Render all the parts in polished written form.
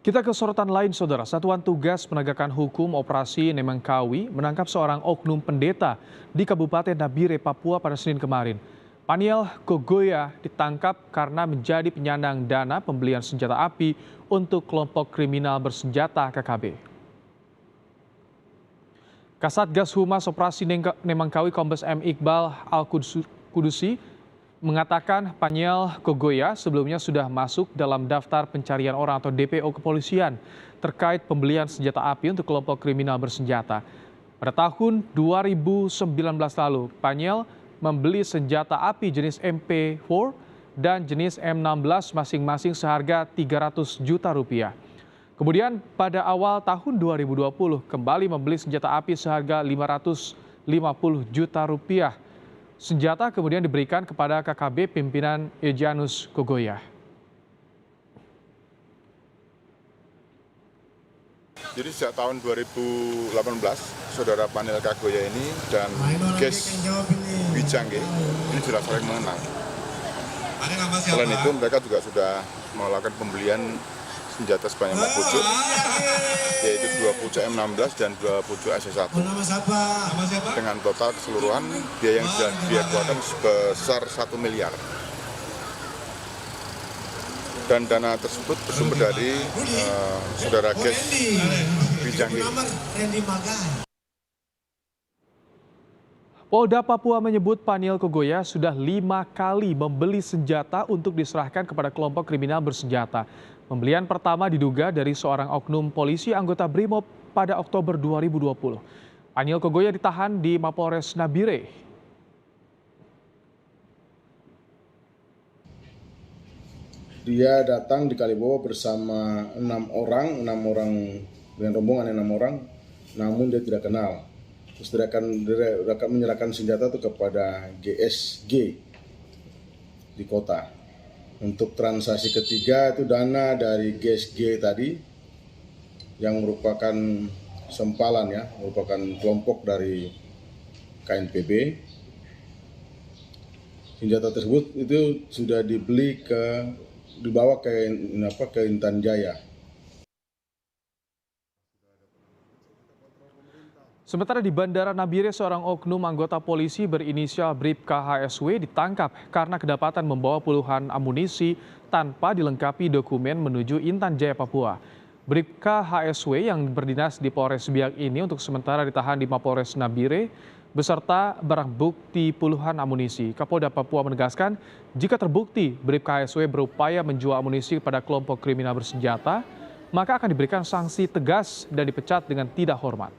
Kita ke sorotan lain, Saudara. Satuan Tugas Penegakan Hukum Operasi Nemangkawi menangkap seorang oknum pendeta di Kabupaten Nabire, Papua pada Senin kemarin. Paniel Kogoya ditangkap karena menjadi penyandang dana pembelian senjata api untuk kelompok kriminal bersenjata KKB. Kasatgas Humas Operasi Nemangkawi Kombes M. Iqbal Al-Kudusi mengatakan Paniel Kogoya sebelumnya sudah masuk dalam daftar pencarian orang atau DPO kepolisian terkait pembelian senjata api untuk kelompok kriminal bersenjata. Pada tahun 2019 lalu, Paniel membeli senjata api jenis MP4 dan jenis M16 masing-masing seharga 300 juta rupiah. Kemudian pada awal tahun 2020 kembali membeli senjata api seharga 550 juta rupiah. Senjata kemudian diberikan kepada KKB pimpinan Egyanus Kogoya. Jadi sejak tahun 2018, saudara Paniel Kogoya ini dan Ges Wijangge ini sudah saling mengenal. Selain itu mereka juga sudah melakukan pembelian senjata sebanyak 4 pucuk, yaitu 2 pucuk M16 dan 2 pucuk SS1. Dengan total keseluruhan biaya yang sudah dia keluarkan sebesar 1 miliar. Dan dana tersebut bersumber dari saudara Ges Wijangge. Polda Papua menyebut Paniel Kogoya sudah 5 kali membeli senjata untuk diserahkan kepada kelompok kriminal bersenjata. Pembelian pertama diduga dari seorang oknum polisi anggota BRIMOB pada Oktober 2020. Paniel Kogoya ditahan di Mapolres Nabire. Dia datang di Kalibowo bersama 6 orang dengan rombongan 6 orang, namun dia tidak kenal. Terus dia akan menyerahkan senjata itu kepada GSG di kota. Untuk transaksi ketiga itu dana dari GSG tadi yang merupakan sempalan ya, merupakan kelompok dari KNPB. Senjata tersebut itu sudah dibawa ke Intan Jaya. Sementara di Bandara Nabire, seorang oknum anggota polisi berinisial Bribka HSW ditangkap karena kedapatan membawa puluhan amunisi tanpa dilengkapi dokumen menuju Intan Jaya, Papua. Bribka HSW yang berdinas di Polres Biak ini untuk sementara ditahan di Mapolres Nabire beserta barang bukti puluhan amunisi. Kapolda Papua menegaskan jika terbukti Bribka HSW berupaya menjual amunisi kepada kelompok kriminal bersenjata, maka akan diberikan sanksi tegas dan dipecat dengan tidak hormat.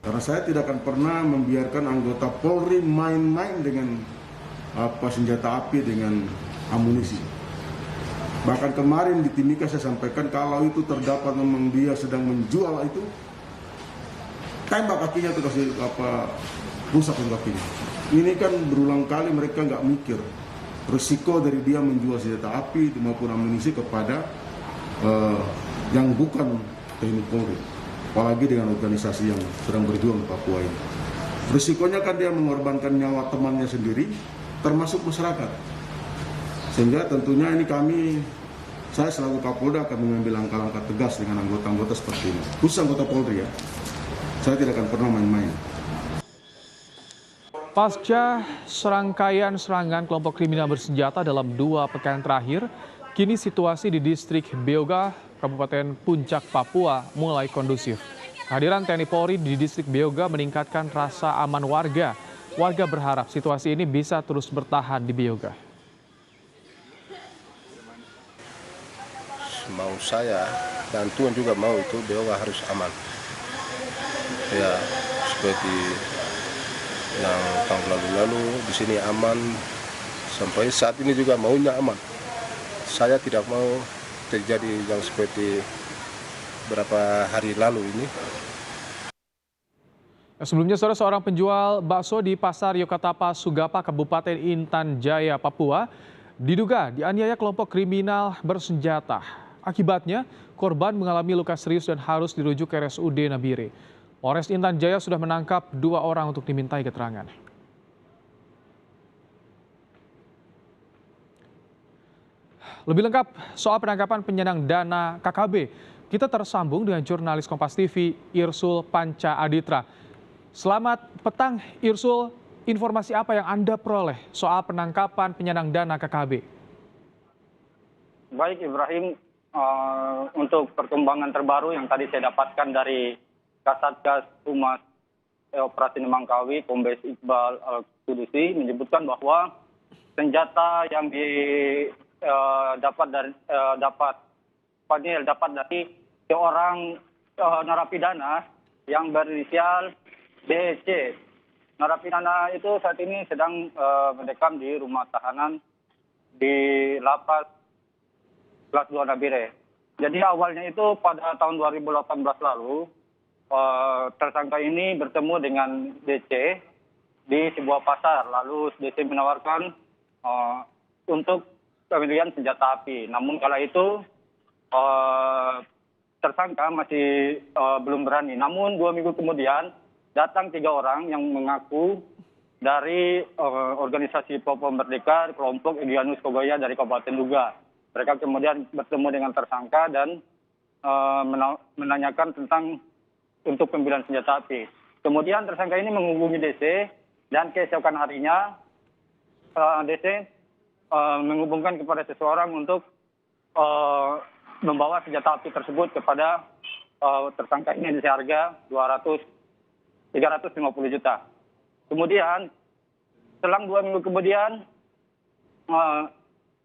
Karena saya tidak akan pernah membiarkan anggota Polri main-main dengan senjata api dengan amunisi. Bahkan kemarin di Timika saya sampaikan kalau itu terdapat memang dia sedang menjual itu, tembak kakinya itu kasih rusak kakinya. Ini kan berulang kali mereka nggak mikir risiko dari dia menjual senjata api maupun amunisi kepada yang bukan TNI Polri. Apalagi dengan organisasi yang sedang berjuang di Papua ini. Risikonya kan dia mengorbankan nyawa temannya sendiri, termasuk masyarakat. Sehingga tentunya ini saya selaku Kapolda akan mengambil langkah-langkah tegas dengan anggota-anggota seperti ini. Khusus anggota Polri ya, saya tidak akan pernah main-main. Pasca serangkaian serangan kelompok kriminal bersenjata dalam 2 pekan terakhir, kini situasi di distrik Beoga, Kabupaten Puncak, Papua mulai kondusif. Kehadiran TNI Polri di distrik Beoga meningkatkan rasa aman warga. Warga berharap situasi ini bisa terus bertahan di Beoga. Mau saya dan Tuhan juga mau itu Beoga harus aman. Ya, seperti yang tahun lalu di sini aman, sampai saat ini juga maunya aman. Saya tidak mau terjadi yang seperti beberapa hari lalu ini. Sebelumnya, seorang penjual bakso di Pasar Yokatapa, Sugapa, Kabupaten Intan Jaya, Papua, diduga dianiaya kelompok kriminal bersenjata. Akibatnya, korban mengalami luka serius dan harus dirujuk ke RSUD Nabire. Polres Intan Jaya sudah menangkap 2 orang untuk dimintai keterangan. Lebih lengkap soal penangkapan penyandang dana KKB, kita tersambung dengan jurnalis Kompas TV Irsul Panca Aditra. Selamat petang Irsul, informasi apa yang Anda peroleh soal penangkapan penyandang dana KKB? Baik Ibrahim, untuk perkembangan terbaru yang tadi saya dapatkan dari Kasatgas Humas Operasi Nemangkawi, Kombes Iqbal Al-Kudusi menyebutkan bahwa senjata yang dapat dari seorang narapidana yang berinisial DC. Narapidana itu saat ini sedang mendekam di rumah tahanan di Lapas Kelas 2 Nabire. Jadi awalnya itu pada tahun 2018 lalu tersangka ini bertemu dengan DC di sebuah pasar. Lalu DC menawarkan untuk pembelian senjata api. Namun kala itu tersangka masih belum berani. Namun 2 minggu kemudian datang 3 orang yang mengaku dari organisasi Papua Merdeka, kelompok Egyanus Kogoya dari Kabupaten Duga. Mereka kemudian bertemu dengan tersangka dan menanyakan tentang untuk pembelian senjata api. Kemudian tersangka ini menghubungi DC dan keesokan harinya DC menghubungkan kepada seseorang untuk membawa senjata api tersebut kepada tersangka ini seharga 350 juta. Kemudian selang 2 minggu kemudian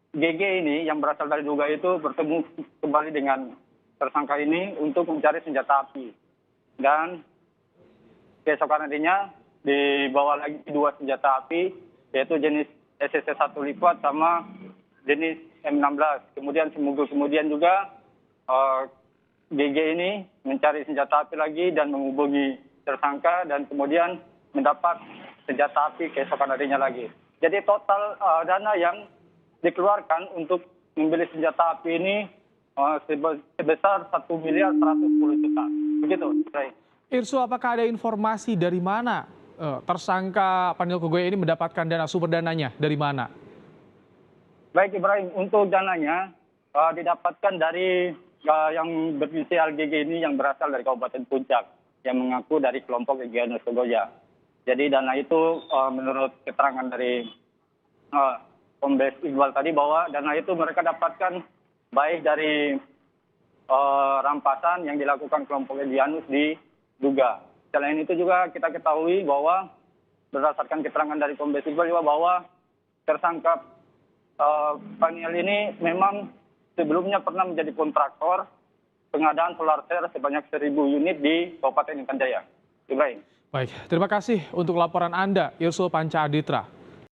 GG ini yang berasal dari Duga itu bertemu kembali dengan tersangka ini untuk mencari senjata api. Dan keesokan harinya dibawa lagi 2 senjata api, yaitu jenis SSC 1 lipat sama jenis M16. Kemudian seminggu kemudian juga GG ini mencari senjata api lagi dan menghubungi tersangka dan kemudian mendapat senjata api keesokan harinya lagi. Jadi total dana yang dikeluarkan untuk membeli senjata api ini sebesar 1 miliar 110 juta. Begitu, Ibrahim. Irsul, apakah ada informasi dari mana tersangka Panil Kogoya ini mendapatkan dana, sumber dananya dari mana? Baik Ibrahim, untuk dananya didapatkan dari yang berinisial GG ini yang berasal dari Kabupaten Puncak, yang mengaku dari kelompok Egyanus Kogoya. Jadi dana itu menurut keterangan dari Kombes Iqbal tadi bahwa dana itu mereka dapatkan baik dari rampasan yang dilakukan kelompok Egyanus di Duga. Selain itu juga kita ketahui bahwa berdasarkan keterangan dari Kombes Iqbal juga bahwa tersangka Panil ini memang sebelumnya pernah menjadi kontraktor pengadaan solar cell sebanyak 1.000 unit di Kabupaten Intan Jaya. Ibrahim. Baik, terima kasih untuk laporan Anda, Irsul Panca Aditra.